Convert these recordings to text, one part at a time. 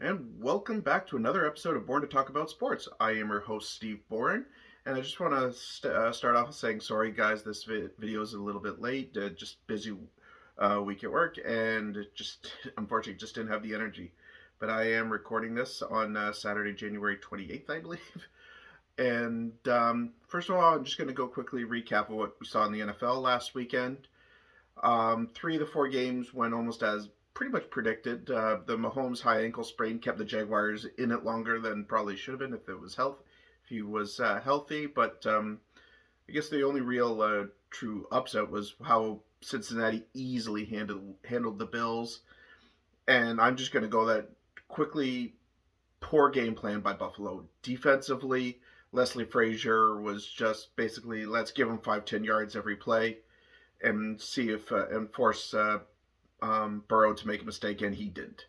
And welcome back to another episode of Born to Talk About Sports. I am your host, Steve Bourne, and I just want to start off with saying sorry, guys. This video is a little bit late. Just busy week at work, and just unfortunately just didn't have the energy. But I am recording this on Saturday, January 28th, I believe. And first of all, I'm just going to go quickly recap of what we saw in the NFL last weekend. Three of the four games went almost as pretty much predicted. The Mahomes high ankle sprain kept the Jaguars in it longer than probably should have been if he was healthy. But I guess the only real true upset was how Cincinnati easily handled the Bills. And I'm just going to go that quickly. Poor game plan by Buffalo defensively. Leslie Frazier was just basically let's give him 5-10 yards every play and see if and force Burrow to make a mistake, and he didn't.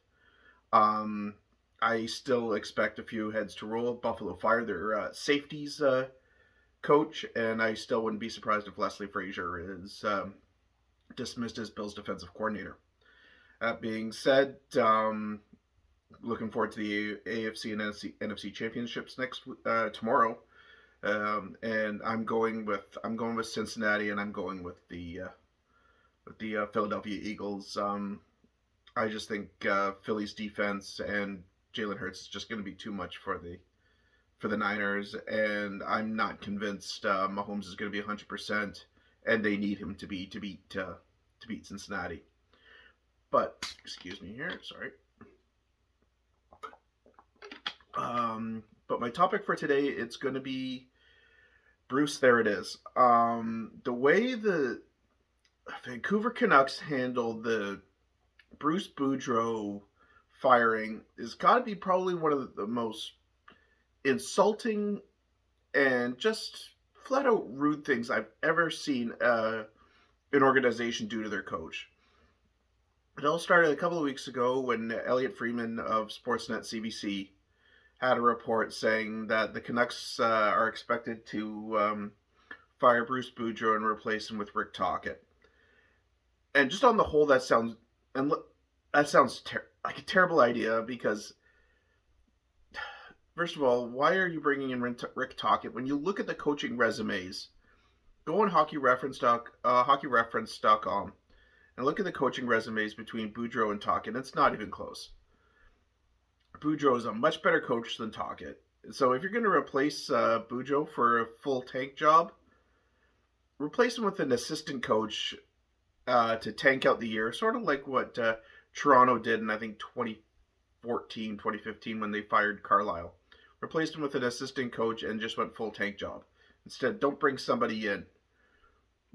I still expect a few heads to roll. Buffalo fired their safeties coach, and I still wouldn't be surprised if Leslie Frazier is dismissed as Bills defensive coordinator. That being said, looking forward to the AFC and NFC championships tomorrow. And I'm going with Cincinnati, and I'm going with the Philadelphia Eagles. I just think Philly's defense and Jalen Hurts is just going to be too much for the Niners, and I'm not convinced Mahomes is going to be 100%, and they need him to beat Cincinnati. But excuse me here, sorry. But my topic for today, it's going to be Bruce. There it is. The way the Vancouver Canucks handled the Bruce Boudreau firing is got to be probably one of the most insulting and just flat out rude things I've ever seen an organization do to their coach. It all started a couple of weeks ago when Elliot Freeman of Sportsnet CBC had a report saying that the Canucks are expected to fire Bruce Boudreau and replace him with Rick Tocchet. And just on the whole, that sounds like a terrible idea because, first of all, why are you bringing in Rick Tocchet when you look at the coaching resumes? Go on hockeyreference.com and look at the coaching resumes between Boudreau and Tocchet. It's not even close. Boudreau is a much better coach than Tocchet. So if you're going to replace Boudreau for a full tank job, replace him with an assistant coach to tank out the year, sort of like what Toronto did in, I think, 2014, 2015 when they fired Carlisle. Replaced him with an assistant coach and just went full tank job. Instead, don't bring somebody in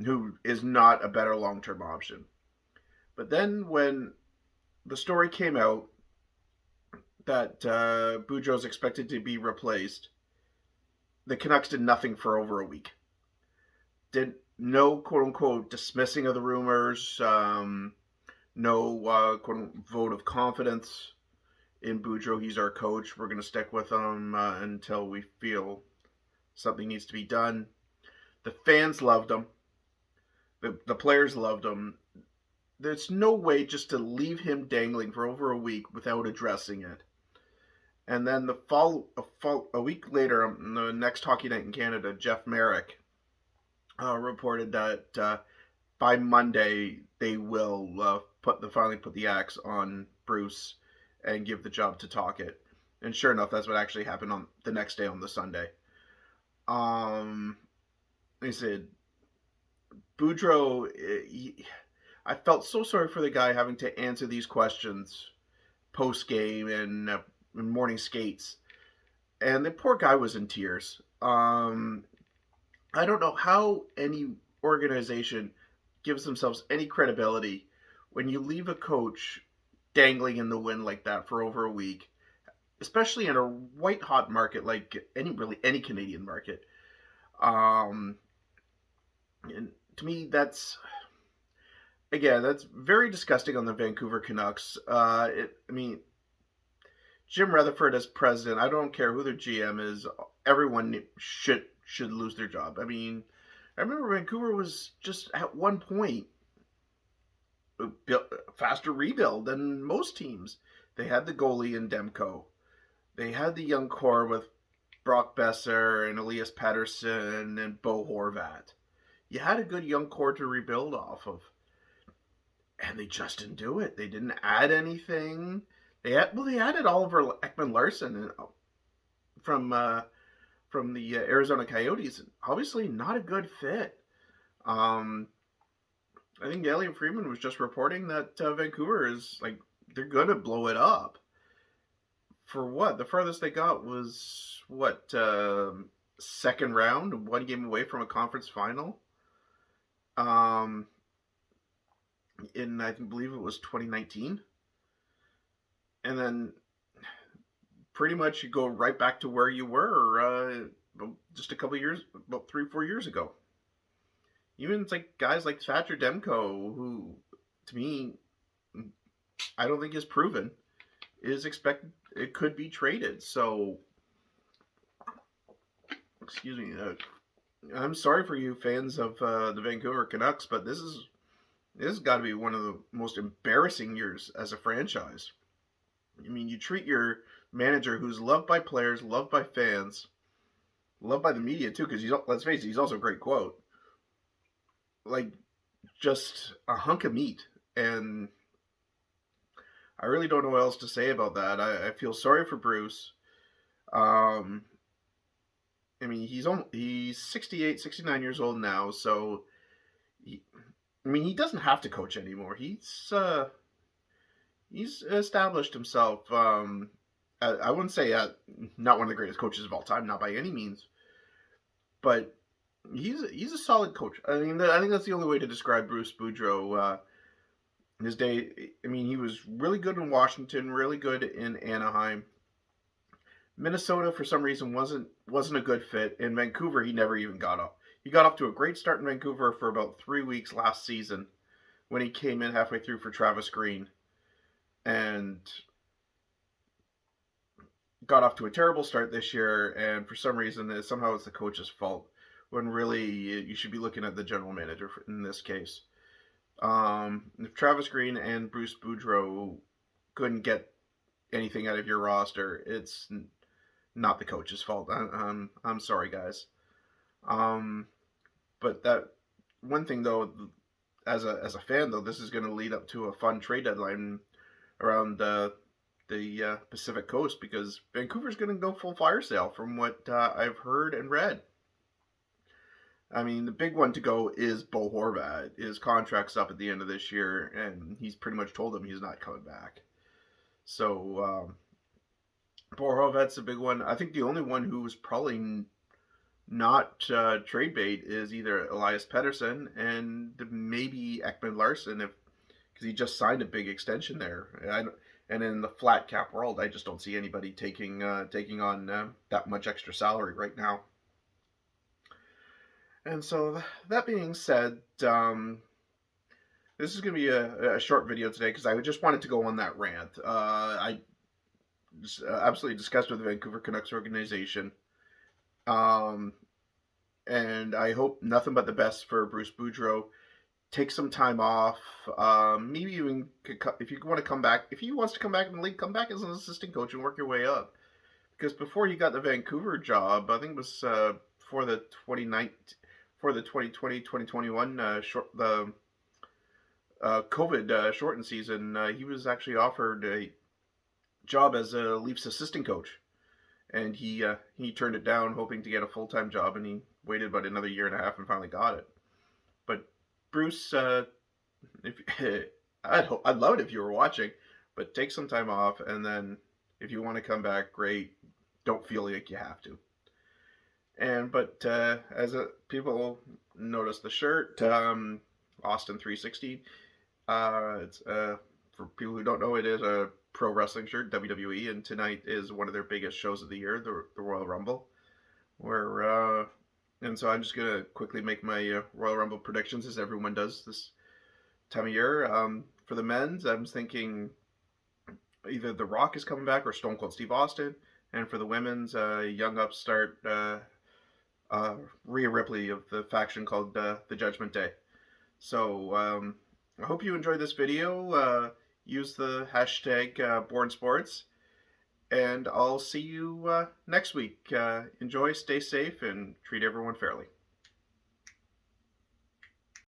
who is not a better long-term option. But then when the story came out that Boudreau is expected to be replaced, the Canucks did nothing for over a week. Did no quote-unquote dismissing of the rumors, no quote-unquote vote of confidence in Boudreau. He's our coach. We're going to stick with him until we feel something needs to be done. The fans loved him. The players loved him. There's no way just to leave him dangling for over a week without addressing it. And then a week later, on the next Hockey Night in Canada, Jeff Merrick reported that by Monday they will finally put the axe on Bruce and give the job to Tocchet. And sure enough, that's what actually happened on the next day, on the Sunday. They said Boudreau. I felt so sorry for the guy having to answer these questions post game and morning skates, and the poor guy was in tears. I don't know how any organization gives themselves any credibility when you leave a coach dangling in the wind like that for over a week, especially in a white hot market like any Canadian market. And to me, that's very disgusting on the Vancouver Canucks. Jim Rutherford as president, I don't care who their GM is, everyone should lose their job. I remember Vancouver was just at one point a faster rebuild than most teams. They had the goalie in Demko. They had the young core with Brock Besser and Elias Pettersson and Bo Horvat. You had a good young core to rebuild off of, and they just didn't do it. They didn't add anything. They added Oliver Ekman Larson from the Arizona Coyotes. Obviously, not a good fit. Um, I think Elliot Friedman was just reporting that Vancouver is like they're gonna blow it up. For what? The farthest they got was what second round, one game away from a conference final. Um, in I believe it was 2019, and then pretty much you go right back to where you were just a couple years, about 3-4 years ago. Even it's like guys like Thatcher Demko, who to me I don't think is proven, is expected. It could be traded. So, excuse me. I'm sorry for you fans of the Vancouver Canucks, but this has got to be one of the most embarrassing years as a franchise. I mean, you treat your manager, who's loved by players, loved by fans, loved by the media too, because let's face it, he's also a great quote, like just a hunk of meat. And I really don't know what else to say about that. I feel sorry for Bruce. Um, I mean, he's 68, 69 years old now, so he doesn't have to coach anymore. He's established himself. I wouldn't say not one of the greatest coaches of all time, not by any means, but he's a solid coach. I mean, I think that's the only way to describe Bruce Boudreau. His day, I mean, he was really good in Washington, really good in Anaheim. Minnesota, for some reason, wasn't a good fit. In Vancouver, he never even got up. He got off to a great start in Vancouver for about 3 weeks last season, when he came in halfway through for Travis Green, and got off to a terrible start this year. And for some reason, somehow it's the coach's fault, when really you should be looking at the general manager in this case. If Travis Green and Bruce Boudreau couldn't get anything out of your roster, it's not the coach's fault. I'm sorry, guys. But that one thing though, as a fan though, this is going to lead up to a fun trade deadline around the Pacific Coast, because Vancouver's going to go full fire sale from what I've heard and read. I mean, the big one to go is Bo Horvat. His contract's up at the end of this year, and he's pretty much told them he's not coming back. So, Bo Horvat's a big one. I think the only one who's probably not trade bait is either Elias Pettersson and maybe Ekman Larson, because he just signed a big extension there. And in the flat cap world, I just don't see anybody taking on that much extra salary right now. And so that being said, this is going to be a short video today, because I just wanted to go on that rant. I just absolutely disgusted with the Vancouver Canucks organization. And I hope nothing but the best for Bruce Boudreau. Take some time off. Maybe even if you want to come back, if he wants to come back in the league, come back as an assistant coach and work your way up. Because before he got the Vancouver job, I think it was for the 2020-2021 COVID shortened season, he was actually offered a job as a Leafs assistant coach, and he turned it down, hoping to get a full-time job, and he waited about another year and a half and finally got it. But Bruce, I'd love it if you were watching, but take some time off, and then if you want to come back, great. Don't feel like you have to. But as people notice the shirt, Austin 360. It's for people who don't know, it is a pro wrestling shirt, WWE, and tonight is one of their biggest shows of the year, the Royal Rumble. And so I'm just gonna quickly make my Royal Rumble predictions, as everyone does this time of year. For the men's, I'm thinking either The Rock is coming back or Stone Cold Steve Austin, and for the women's, young upstart Rhea Ripley of the faction called the Judgment Day. So I hope you enjoyed this video. use the hashtag Born Sports, and I'll see you next week. Enjoy, stay safe, and treat everyone fairly.